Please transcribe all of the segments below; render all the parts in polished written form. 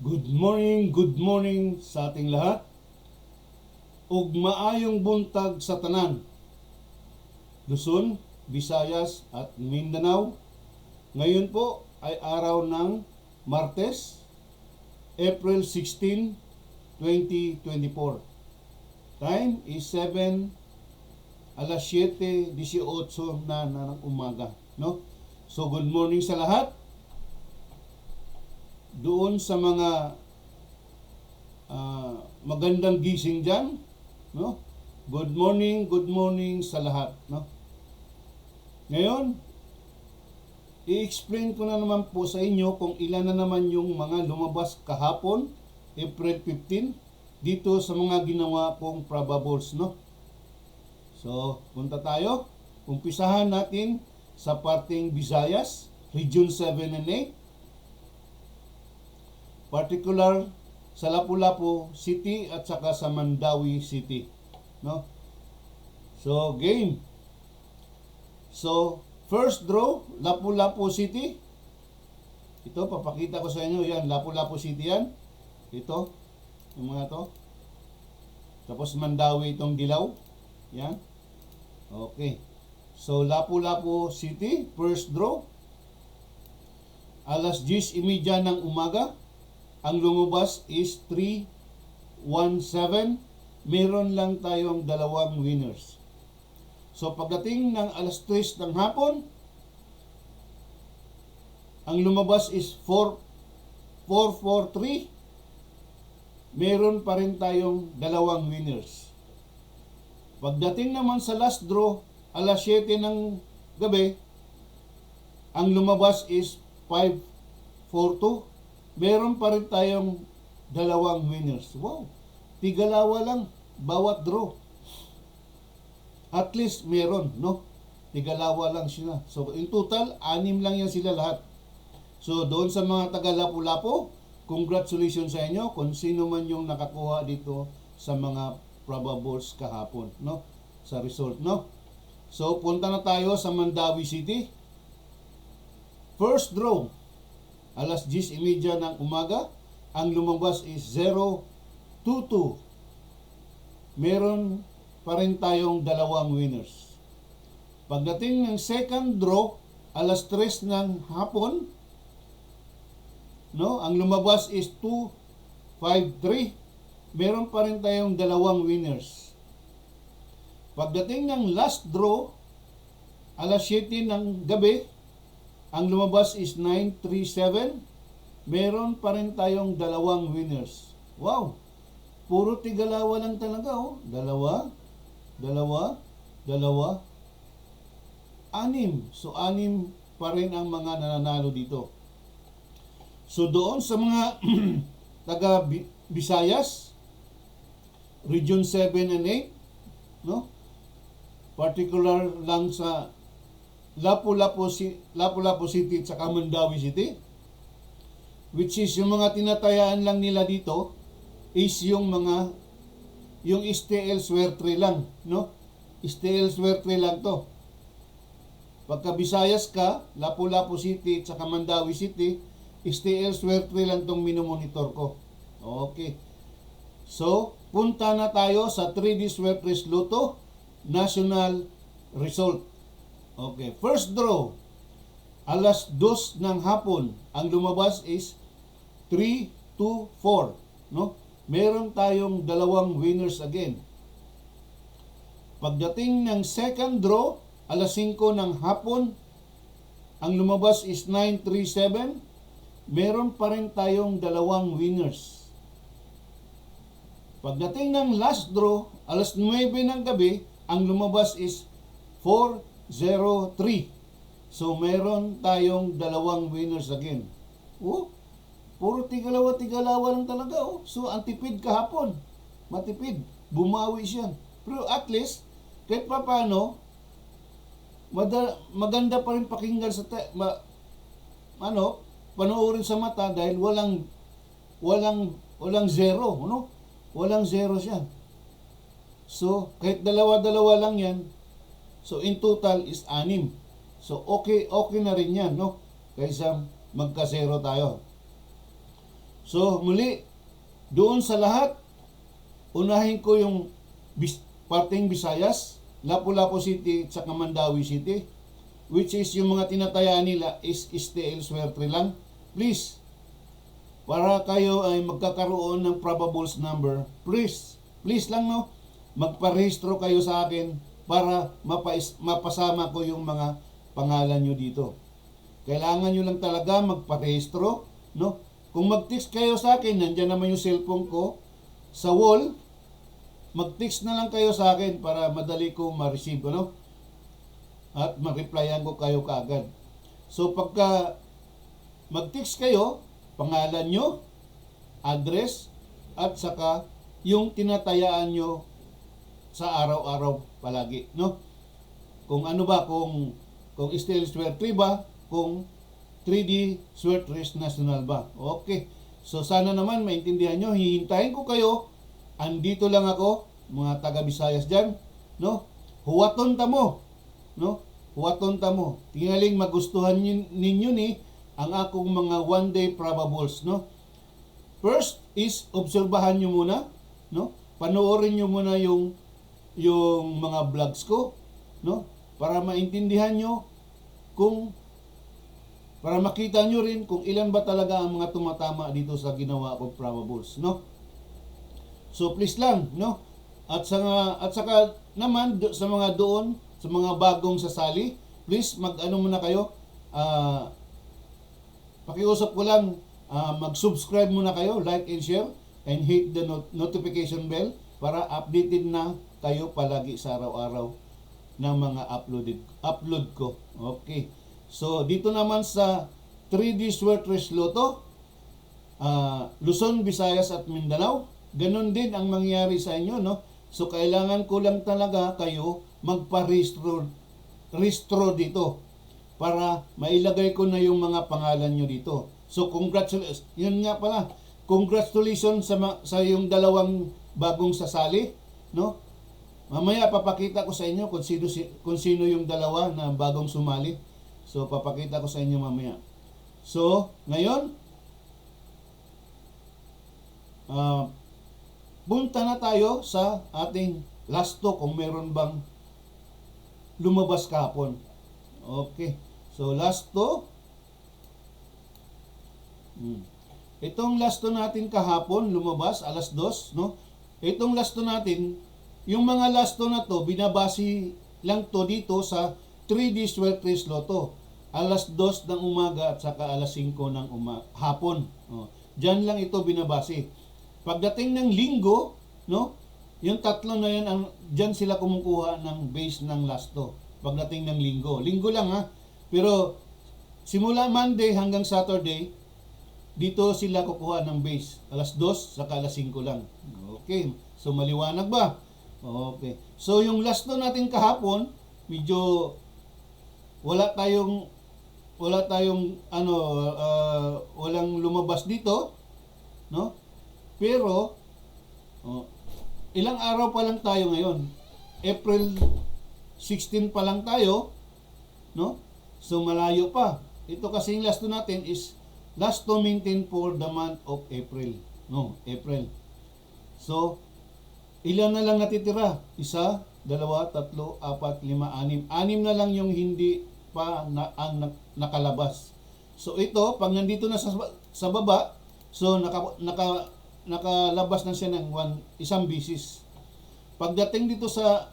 Good morning sa ating lahat. Ug maayong buntag sa tanan. Luzon, Visayas at Mindanao. Ngayon po ay araw ng Martes, April 16, 2024. Time is 7:18 na ng umaga, no? So good morning sa lahat. Doon sa mga magandang gising dyan, no? Good morning sa lahat, no? Ngayon, i-explain ko na naman po sa inyo kung ilan na naman yung mga lumabas kahapon, April 15, dito sa mga ginawa kong probables, no? So, punta tayo. Umpisahan natin sa parteng Visayas, Region 7 and 8. Particular sa Lapu-Lapu City at saka sa Mandawi City, no? So game. So first draw, Lapu-Lapu City. Ito papakita ko sa inyo, yan Lapu-Lapu City yan. Ito yung mga to. Tapos Mandawi itong dilaw. Yan. Okay. So Lapu-Lapu City, first draw. Alas 10:30 ng umaga. Ang lumabas is 317. Meron lang tayong dalawang winners. So pagdating ng alas 3 ng hapon, ang lumabas is 443. Meron pa rin tayong dalawang winners. Pagdating naman sa last draw, alas 7 ng gabi, ang lumabas is 542. Meron pa rin tayong dalawang winners. Wow! Tigalawa lang bawat draw. At least meron, no? Tigalawa lang sila. So in total, 6 lang yan sila lahat. So doon sa mga taga Lapu-Lapu, congratulations sa inyo kung sino man yung nakakuha dito sa mga probables kahapon, no? Sa result, no? So punta na tayo sa Mandawi City. First draw, alas 10:30 ng umaga, ang lumabas is 022. Meron pa rin tayong dalawang winners. Pagdating ng second draw, alas 3 ng hapon, no, ang lumabas is 253. Meron pa rin tayong dalawang winners. Pagdating ng last draw, alas 7 ng gabi, ang lumabas is 937. Meron pa rin tayong dalawang winners. Wow! Puro tigalawa lang talaga, oh. Dalawa, 6. So 6 pa rin ang mga nananalo dito. So doon sa mga taga Visayas, Region 7 and 8, no? Particular lang sa Lapu-Lapu City at saka Mandawi City, which is yung mga tinatayaan lang nila dito is yung STL Swerte lang, no? STL Swerte lang to. Pagka Visayas ka, Lapu-Lapu City at saka Mandawi City, STL Swerte lang tong minomonitor ko. Okay. So, punta na tayo sa 3D Swerte Lotto National Result. Okay, first draw, alas 2 ng hapon, ang lumabas is 324, no? Meron tayong dalawang winners again. Pagdating ng second draw, alas 5 ng hapon, ang lumabas is 937. Meron pa rin tayong dalawang winners. Pagdating ng last draw, alas 9 ng gabi, ang lumabas is 403. So meron tayong dalawang winners again. Oh, puro tigalawa lang talaga, oh. So antipid kahapon. Matipid. Bumawi siya. Pero at least kahit pa paano maganda pa rin pakinggan sa panoorin sa mata dahil walang zero, no? Walang zero siya. So kahit dalawa lang yan, so in total is 6. So okay na rin yan, no? Kaysa magka-zero tayo. So, muli, doon sa lahat, unahin ko yung parteng Visayas, Lapu-Lapu City, at Mandawi City, which is yung mga tinatayaan nila is stay elsewhere lang. Please, para kayo ay magkakaroon ng probables number, please lang no, magparehistro kayo sa akin para mapasama ko yung mga pangalan nyo dito. Kailangan nyo lang talaga magparehistro, no? Kung mag-text kayo sa akin, nandiyan naman yung cellphone ko sa wall, mag-text na lang kayo sa akin para madali ko ma-receive, no? At ma-replyan ko kayo kaagad. So pagka mag-text kayo, pangalan nyo, address, at saka yung tinatayaan nyo sa araw-araw palagi, no? Kung ano ba, kung Steel Swear 3 ba, kung 3D Sweat Race National ba. Okay. So sana naman maintindihan nyo, hihintayin ko kayo. Andito lang ako, mga taga Visayas dyan, no? Huwaton ta mo, no? Huwaton ta mo. Tingaling magustuhan ninyo ni ang akong mga one day probables, no? First is obserbahan nyo muna, no? Panoorin nyo muna yung mga vlogs ko, no? Para maintindihan nyo para makita nyo rin kung ilan ba talaga ang mga tumatama dito sa ginawa kong probables, no? So please lang, no? At saka naman sa mga doon, sa mga bagong sasali, please mag-ano muna kayo, pakiusap ko lang, mag-subscribe muna kayo, like and share, and hit the notification bell para updated na kayo palagi sa araw-araw ng mga upload ko. Okay. So dito naman sa 3D Sweat Race Lotto, Luzon, Visayas at Mindanao, ganun din ang mangyari sa inyo, no? So kailangan ko lang talaga kayo magpa-restro dito para mailagay ko na yung mga pangalan nyo dito. So congratulations, yun nga pala, congratulations sa yung dalawang bagong sasali, no? Mamaya papakita ko sa inyo kung sino yung dalawa na bagong sumali. So papakita ko sa inyo mamaya. So ngayon, punta na tayo sa ating last two kung meron bang lumabas kahapon. Okay. So last two. Itong last two natin kahapon lumabas alas 2, no? Itong last two natin, yung mga last two na to binabasi lang to dito sa 3D Sweat Race Lotto. Alas 2 ng umaga at saka alas 5 ng hapon. Diyan lang ito binabasi. Pagdating ng linggo, no? Yung tatlo na yan, diyan sila kumukuha ng base ng last two. Pagdating ng linggo. Linggo lang ha. Pero simula Monday hanggang Saturday, dito sila kukuha ng base. Alas 2 saka alas 5 lang. Okay. So maliwanag ba? Okay. So yung last two natin kahapon, medyo wala tayong walang lumabas dito, no? Pero ilang araw pa lang tayo ngayon. April 16 pa lang tayo, no? So malayo pa. Ito kasing last two natin is last to maintain for the month of April, no? April. So ilan na lang natitira? 1, 2, 3, 4, 5, 6. 6 na lang yung hindi pa nakalabas. So ito, pag nandito na sa baba, so nakalabas na siya ng isang bisis. Pagdating dito sa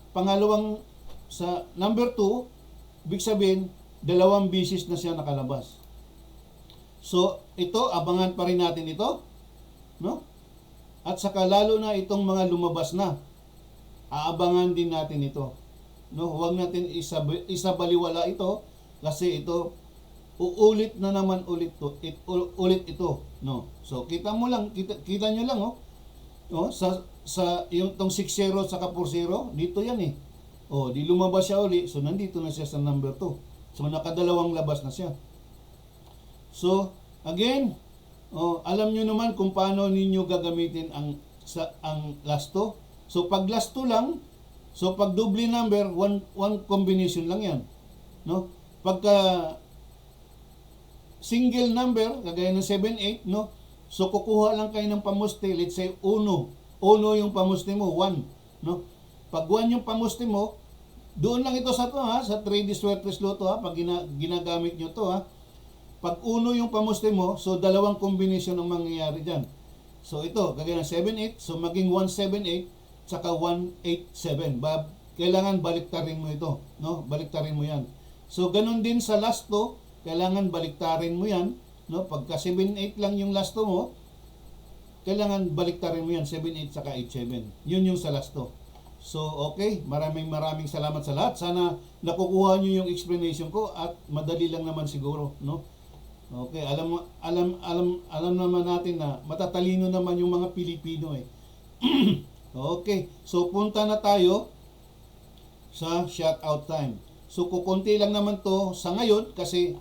sa number 2, ibig sabihin, 2 bisis na siya nakalabas. So ito, abangan pa rin natin ito, no? At saka lalo na itong mga lumabas na, aabangan din natin ito, no? Huwag natin isabaliwala ito kasi ito uulit na naman ulit ito, no? So kita nyo lang, sa yung tong 6-0 saka 4-0 dito yan eh. Di lumabas siya uli, so nandito na siya sa number 2. So nakadalawang labas na siya. So again, alam nyo naman kung paano ninyo gagamitin ang last 2. So pag last 2 lang, so pag double number, one combination lang yan, no? Pagka single number, kagaya ng 7, 8, no? So kukuha lang kayo ng pamuste, let's say uno yung pamuste mo, 1, no? Pag 1 yung pamuste mo, doon lang ito sa to ha, sa 3D Swertres Lotto ha, pag ginagamit nyo to ha. Pag uno yung pamuste mo, so dalawang kombinasyon ang mangyayari dyan. So ito, kagaya ng 7-8, so maging 1-7-8, tsaka 1-8-7. Kailangan baliktarin mo ito, no? Baliktarin mo yan. So ganun din sa last to, kailangan baliktarin mo yan, no? Pagka 7-8 lang yung last to mo, kailangan baliktarin mo yan, 7-8 tsaka 8-7. Yun yung sa last to. So, okay, maraming salamat sa lahat. Sana nakukuha nyo yung explanation ko at madali lang naman siguro, no? Okay, alam naman natin na matatalino naman yung mga Pilipino eh. Okay, so punta na tayo sa shoutout time. So, kukunti lang naman to sa ngayon kasi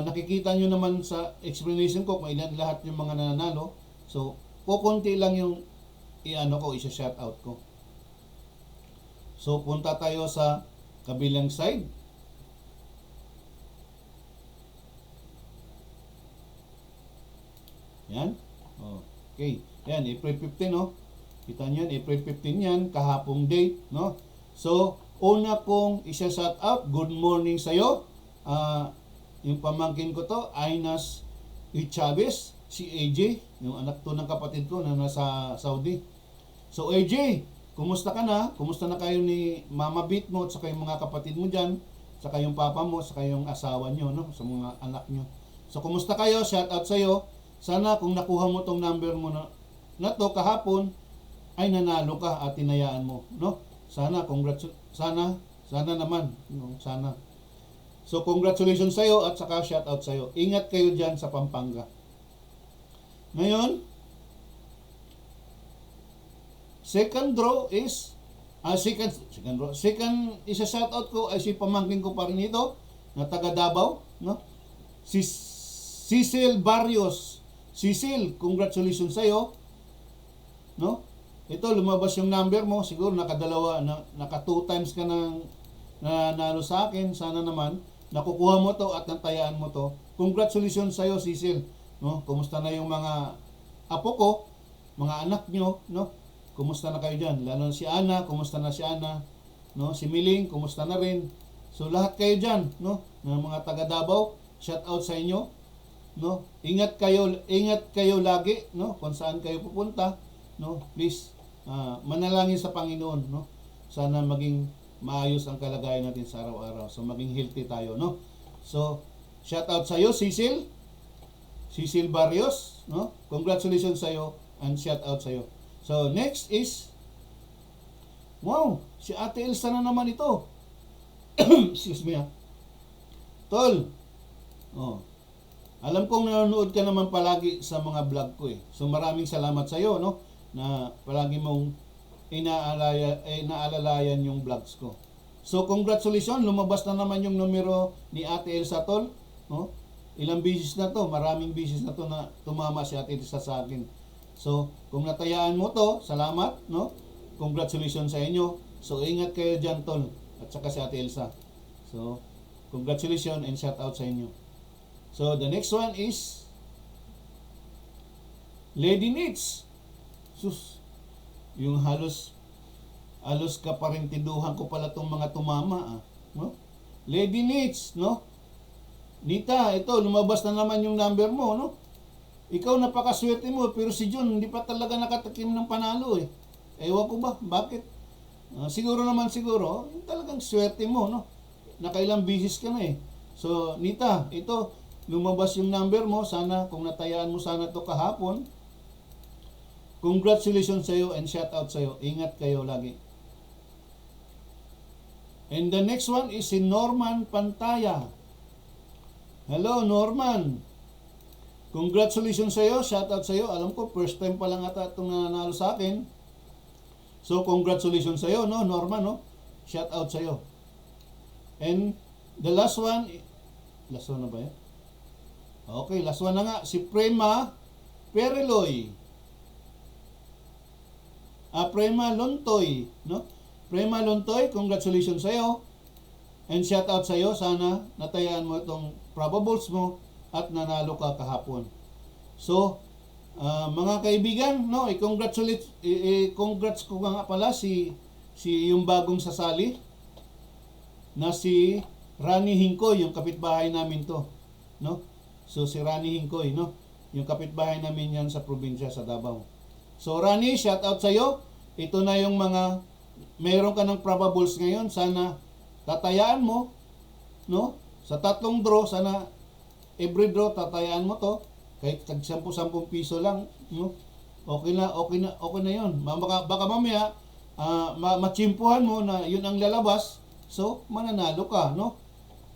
nakikita nyo naman sa explanation ko kung ilan lahat yung mga nananalo. So, kukunti lang yung isa-shoutout ko. So, punta tayo sa kabilang side. Yan. Okay. Yan, April 15, no? Kita nyo yan, April 15 yan, kahapong date, no? So, una kong isa-shoutout, good morning sa'yo. Yung pamangkin ko to, Ainas Chavez, si AJ, yung anak to ng kapatid ko na nasa Saudi. So AJ, kumusta ka na? Kumusta na kayo ni Mama Beat mo at saka yung mga kapatid mo dyan, saka yung papa mo, saka yung asawa nyo, no? Sa mga anak nyo. So kumusta kayo? Shout out sa'yo. Sana kung nakuha mo tong number mo na to kahapon, ay nanalo ka at tinayaan mo, no? Sana naman, no? Sana. So congratulations sa'yo at saka shout out sa'yo. Ingat kayo dyan sa Pampanga. Ngayon, second isa-shoutout ko ay si pamangkin ko pa rin ito na taga Davao, no? Si Cecil Barrios. Cecil, congratulations sa iyo, no? Ito lumabas yung number mo, siguro naka 2 times ka nang nanalo sa akin. Sana naman nakukuha mo to at natayaan mo to. Congratulations sa iyo, Cecil, no? Kumusta na yung mga apo ko, mga anak nyo, no? Kumusta na kayo dyan? Lalo na si Ana, kumusta na si Ana? No? Si Miling, kumusta na rin? So lahat kayo dyan, no? Na mga taga Davao, shout out sa inyo, no? Ingat kayo lagi, no? Kung saan kayo pupunta, no? Please, manalangin sa Panginoon, no? Sana maging maayos ang kalagayan natin sa araw-araw. So maging healthy tayo, no? So shout out sa iyo, Cecil Barrios, no? Congratulations sa iyo and shout out sa iyo. So, next is, wow, si Ate Elsa na naman ito. Excuse me ha. Tol, alam kong nanonood ka naman palagi sa mga vlog ko eh. So, maraming salamat sa iyo, no? Na palagi mong inaalalayan yung vlogs ko. So, congratulations, lumabas na naman yung numero ni Ate Elsa, Tol. No? Ilang bisis na to, maraming bisis na to na tumama si Ate Elsa sa akin. So, kung natayaan mo to, salamat, no? Congratulations sa inyo. So, ingat kayo dyan, Tol. At saka si Ate Elsa. So, congratulations and shout out sa inyo. So, the next one is Lady Needs. Sus, yung halos kaparintiduhan ko pala tong mga tumama, no? Lady Needs, no? Nita, ito, lumabas na naman yung number mo, no? Ikaw napakaswerte mo, pero si John hindi pa talaga nakatakim ng panalo eh. Ewan ko ba, bakit? Siguro, talagang swerte mo, no? Nakailang bisis ka na eh. So, Nita, ito, lumabas yung number mo. Sana, kung natayaan mo sana to kahapon, congratulations sa iyo and shout out sa iyo. Ingat kayo lagi. And the next one is si Norman Pantaya. Hello, Norman. Congratulations sa iyo, shout out sa iyo. Alam ko, first time pa lang ata itong nanalo sa akin. So, congratulations sa iyo, no, Norman, no? Shout out sa iyo. And the last one na ba yan? Okay, last one na nga. Si Prema Pereloy. Prema Lontoy, no? Prema Lontoy, congratulations sa iyo. And shout out sa iyo. Sana natayaan mo itong probables mo at nanalo ka kahapon. So, mga kaibigan, no, i-congrats ko nga pala si yung bagong sasali na si Rani Hingkoy, yung kapitbahay namin to, no? So si Rani Hingkoy, no, yung kapitbahay namin yan sa probinsya sa Davao. So Rani, shout out sa iyo. Ito na yung mga meron ka ng probables ngayon, sana tatayaan mo, no? Sa 3 draw, sana every draw tatayaan mo to. Kahit tag 10 piso lang, no? Okay na 'yon. Baka mamaya matsimpuhan mo na 'yun ang lalabas, so mananalo ka, no?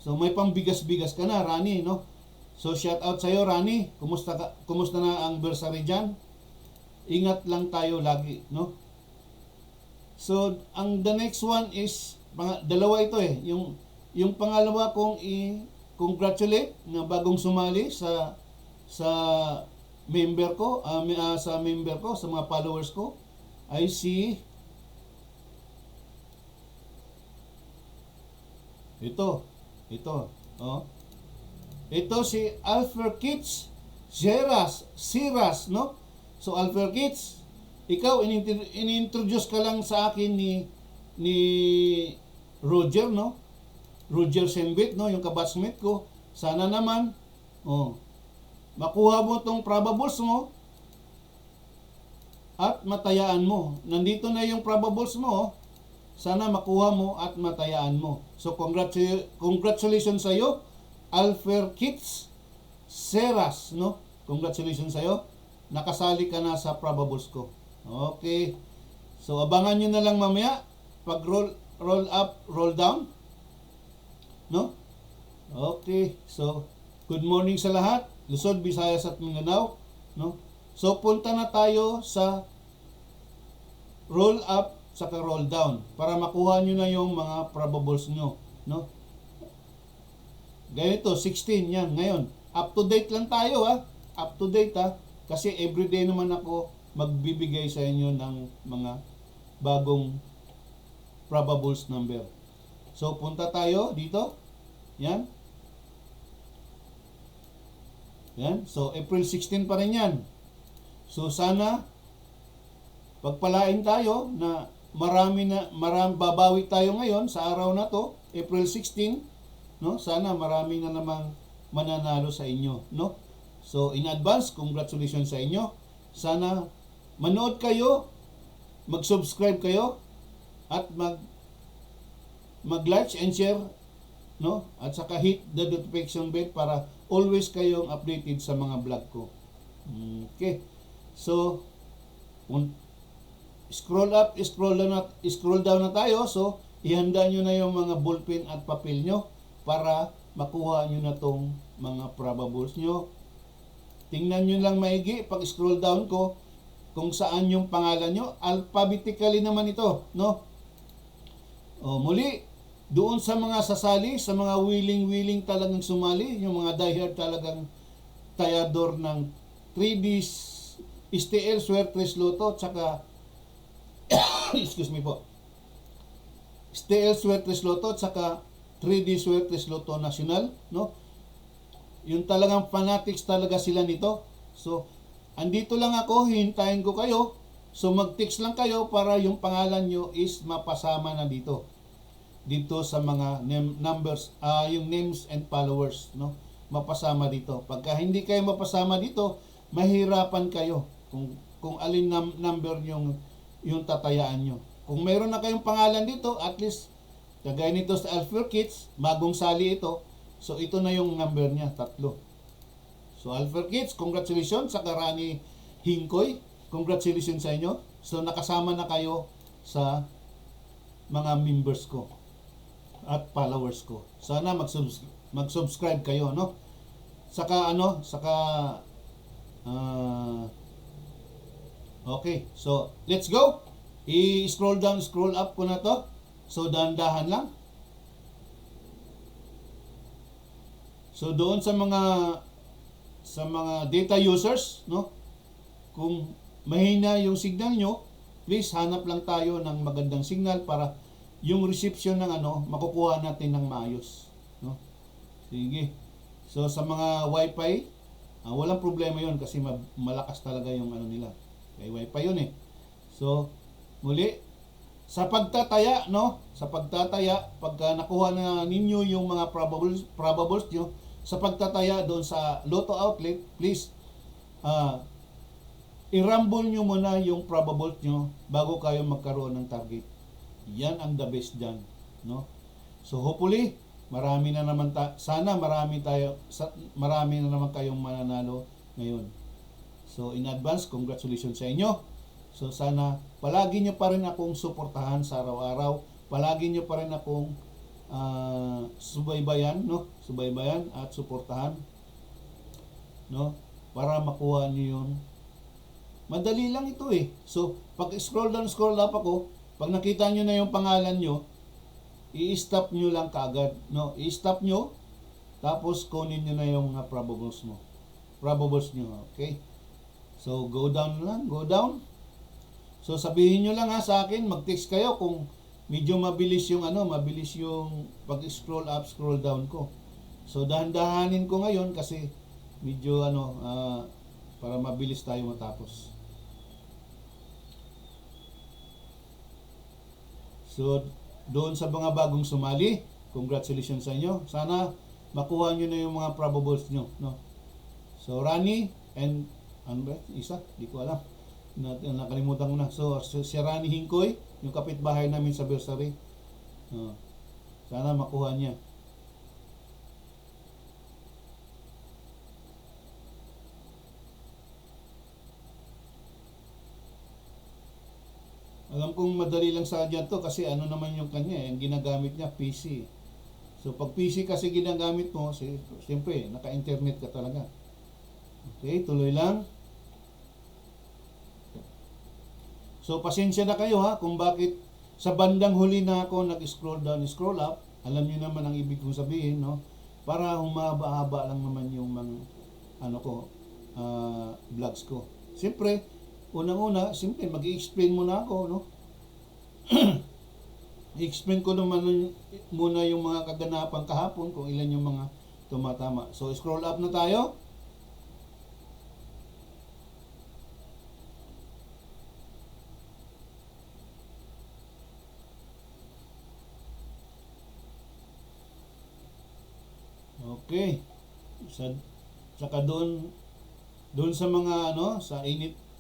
So may pambigas-bigas ka na, Rani, no? So shout out sa iyo, Rani. Kumusta na ang bursary diyan? Ingat lang tayo lagi, no? So the next one is dalawa ito eh. Yung pangalawa kong i-congratulate na bagong sumali sa member ko, sa mga followers ko ay si ito, oh. Ito si Alfred Kitts Siras, no? So Alfred Kitts, ikaw inintroduce ka lang sa akin ni Roger, no? Roger Sembit, no, yung kabatchmate ko. Sana naman makuha mo tong probables mo at matayaan mo. Nandito na yung probables mo. Sana makuha mo at matayaan mo. So congratulations sa iyo, Alfred Kitts Seras, no? Congratulations sa iyo. Nakasali ka na sa probables ko. Okay. So abangan niyo na lang mamaya pag roll up, roll down. No? Okay. So good morning sa lahat. Luzon, Visayas at Mindanao, no? So punta na tayo sa roll up saka roll down para makuha niyo na yung mga probables nyo, no? Ganito 16 yan ngayon. Up to date lang tayo, ha. Up to date, ha. Kasi everyday naman ako magbibigay sa inyo ng mga bagong probables number. So punta tayo dito. Yan. Yan. So, April 16 pa rin yan. So, sana pagpalain tayo na marami babawi tayo ngayon sa araw na to, April 16, no? Sana marami na namang mananalo sa inyo, no? So, in advance, congratulations sa inyo. Sana manood kayo, mag-subscribe kayo, at mag-like and share, no? At saka hit the notification bell para always kayong updated sa mga vlog ko. Okay. So, scroll up, scroll down na tayo. So, ihanda nyo na yung mga ballpen at papel nyo para makuha nyo na tong mga probables nyo. Tingnan nyo lang maigi pag scroll down ko kung saan yung pangalan nyo. Alphabetically naman ito, no? Muli, doon sa mga sasali, sa mga willing talagang sumali, yung mga diehard talagang tayador ng 3D STL Swertres Lotto, tsaka excuse me po, STL Swertres Lotto, tsaka 3D Swertres Lotto National, no? Yung talagang fanatics talaga sila nito. So, andito lang ako, hintayin ko kayo. So, mag-text lang kayo para yung pangalan nyo is mapasama na dito sa mga numbers, yung names and followers, no? Mapasama dito. Pagka hindi kayo mapasama dito, mahirapan kayo kung alin number yung tatayaan nyo. Kung meron na kayong pangalan dito, at least kagaya nito sa Alfred Kitts, bagong sali ito. So ito na yung number niya, 3. So Alfred Kitts, congratulations. Sa Rani Hingkoy, congratulations sa inyo. So nakasama na kayo sa mga members ko at followers ko. Sana mag-subscribe kayo, no? Okay. So, let's go. I-scroll down, scroll up ko na to. So, dahan-dahan lang. So, doon sa mga data users, no? Kung mahina yung signal nyo, please hanap lang tayo ng magandang signal para yung reception ng makukuha natin ng maayos, no? Sige. So sa mga wifi, Walang problema yon kasi malakas talaga yung ano nila. Kay wifi yun eh. So, muli, sa pagtataya, no? Sa pagtataya, pagka nakuha na ninyo yung mga probables nyo, sa pagtataya doon sa Lotto outlet, please, i-rumble nyo muna yung probables nyo bago kayo magkaroon ng target. Yan ang the best dyan, no? So, hopefully, marami na naman sana marami na naman kayong mananalo ngayon. So in advance, congratulations sa inyo. So sana palagi nyo pa rin akong suportahan sa araw-araw. Palagi nyo pa rin akong subaybayan, no? Subaybayan at suportahan, no? Para makuha niyo 'yun. Madali lang ito eh. So pag scroll up ako, pag nakita nyo na yung pangalan nyo, i-stop nyo lang kaagad, no? I-stop nyo, tapos kunin nyo na yung mga probables nyo, okay? So, go down lang, go down. So, sabihin nyo lang sa akin, mag-text kayo kung medyo mabilis yung pag-scroll up, scroll down ko. So, dahan-dahanin ko ngayon kasi medyo para mabilis tayo matapos. So, doon sa mga bagong sumali, congratulations sa inyo. Sana makuha nyo na yung mga probables nyo, no? So, Rani and isa, di ko alam. Nakalimutan ko na. So, si Rani Hingkoy, yung kapitbahay namin sa bursary. Sana makuha niya. Alam kong madali lang sa kanya to kasi ano naman yung kanya, yung ginagamit niya, PC. So pag PC kasi ginagamit mo, siyempre, naka-internet ka talaga. Okay, tuloy lang. So pasensya na kayo kung bakit sa bandang huli na ako nag-scroll down, scroll up. Alam niyo naman ang ibig kong sabihin, no? Para humaba-haba lang naman yung mga vlogs ko. Siyempre, unang-una, siyempre mag-i-explain muna ako, no? I-explain ko naman muna yung mga kaganapan kahapon kung ilan yung mga tumatama. So, scroll up na tayo. Okay. Saka doon sa mga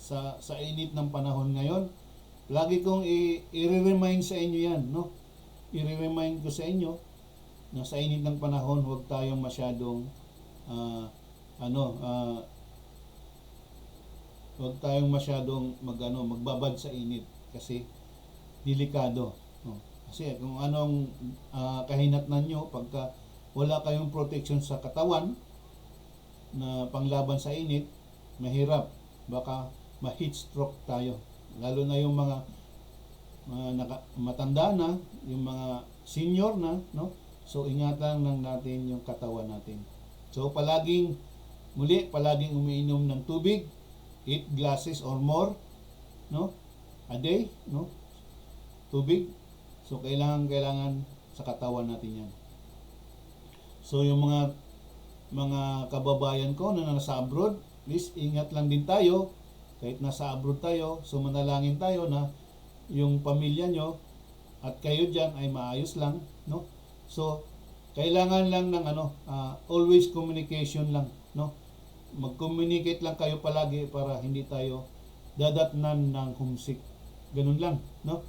sa init ng panahon ngayon, lagi kong i-remind sa inyo yan, no? I-remind ko sa inyo na sa init ng panahon, huwag tayong masyadong huwag tayong masyadong magbabad sa init kasi delikado, no? Kasi kung anong kahinatnan nyo pagka wala kayong protection sa katawan na panglaban sa init, mahirap, baka ma-heat stroke tayo. Lalo na yung mga matanda na, yung mga senior na, no? So ingatan lang natin yung katawan natin. So palaging umiinom ng tubig, 8 glasses or more, no? A day, no? Tubig. So kailangan sa katawan natin yan. So yung mga kababayan ko na nasa abroad, please ingat lang din tayo. Kahit nasa abroad tayo, so manalangin tayo na yung pamilya nyo at kayo dyan ay maayos lang, no? So kailangan lang ng always communication lang, no? Mag-communicate lang kayo palagi para hindi tayo dadatnan ng homesick. Ganun lang, no?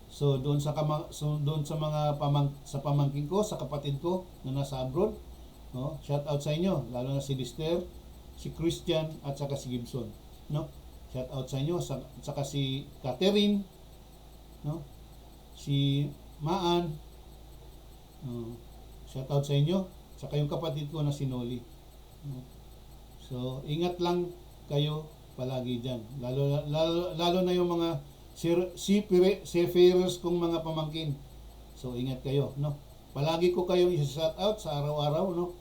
So doon sa mga pamangkin ko, sa kapatid ko na nasa abroad, no? Shout out sa inyo, lalo na si Lister, si Christian at saka si Gibson, no? Shout out sa inyo, saka si Catherine, no? Si Maan, shout out sa inyo, saka yung kapatid ko na si Noli, no? So ingat lang kayo palagi diyan, lalo na yung mga seafarers kong mga pamangkin. So ingat kayo, no? Palagi ko kayong i-shout out sa araw-araw, no?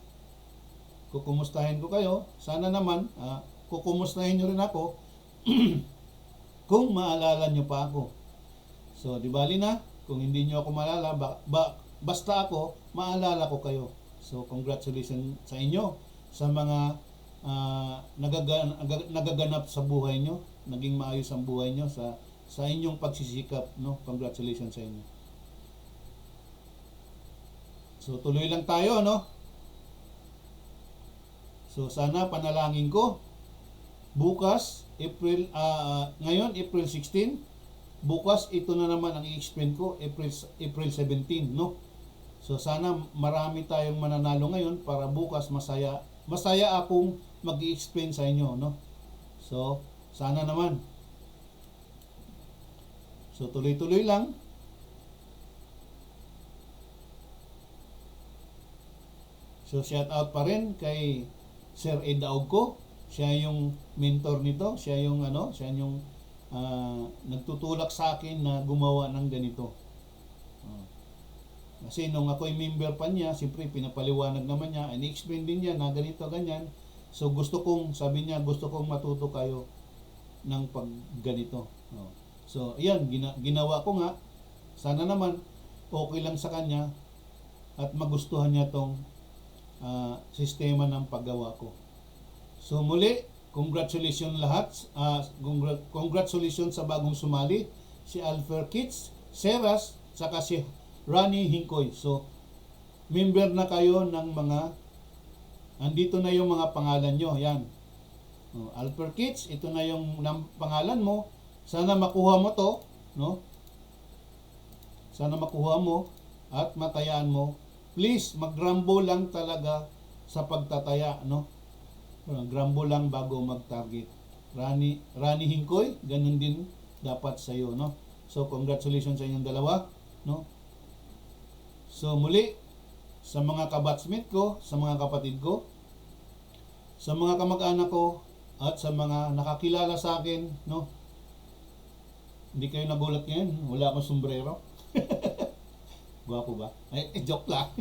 Kukumustahin ko kayo. Sana naman kukumustahin nyo rin ako kung maalala nyo pa ako. So di bali na kung hindi nyo ako maalala, basta ako maalala ko kayo. So congratulations sa inyo sa mga nagaganap sa buhay nyo, naging maayos ang buhay nyo sa inyong pagsisikap, no? Congratulations sa inyo. So tuloy lang tayo, no? So sana panalangin ko bukas ngayon April 16, bukas ito na naman ang i-explain ko April 17, no? So sana marami tayong mananalo ngayon para bukas masaya akong mag-i-explain sa inyo, no? So sana naman. So tuloy-tuloy lang. So shout out pa rin kay Sir Ed Augco. Siya yung mentor nito, siya yung nagtutulak sa akin na gumawa ng ganito. Kasi nung ako'y member pa niya, siyempre pinapaliwanag naman niya, ini-explain din niya na ganito, ganyan. So sabi niya, gusto kong matuto kayo ng pag ganito. So ayan, ginawa ko nga. Sana naman okay lang sa kanya at magustuhan niya tong sistema ng paggawa ko. So muli, congratulations lahat. Congratulations sa bagong sumali, si Alfer Kitts, Seras, saka si Rani Hinkoy. So member na kayo ng andito na yung mga pangalan nyo. Yan. Alfer Kitts, ito na yung pangalan mo. Sana makuha mo to, no? Sana makuha mo at matayaan mo. Please, mag-rambo lang talaga sa pagtataya, no? Grambo lang bago mag-target. Rani Hinkoy, ganun din dapat sa iyo, no? So congratulations sa inyong dalawa, no? So muli sa mga kabatsmate ko, sa mga kapatid ko, sa mga kamag-anak ko at sa mga nakakilala sa akin, no? Hindi kayo nagulat ngayon, wala akong sombrero. Gwapo ba? Joke lang.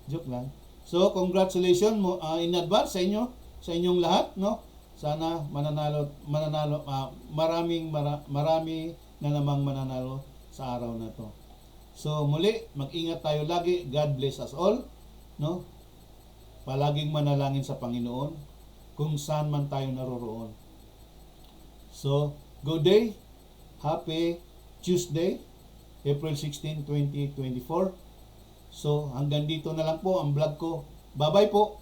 Joke lang. So, congratulations in advance sa inyo, sa inyong lahat, no? Sana marami na namang mananalo sa araw na to. So, muli, mag-ingat tayo lagi. God bless us all, no? Palaging manalangin sa Panginoon kung saan man tayo naroroon. So, good day. Happy Tuesday, April 16, 2024. So, hanggang dito na lang po ang vlog ko. Bye-bye po.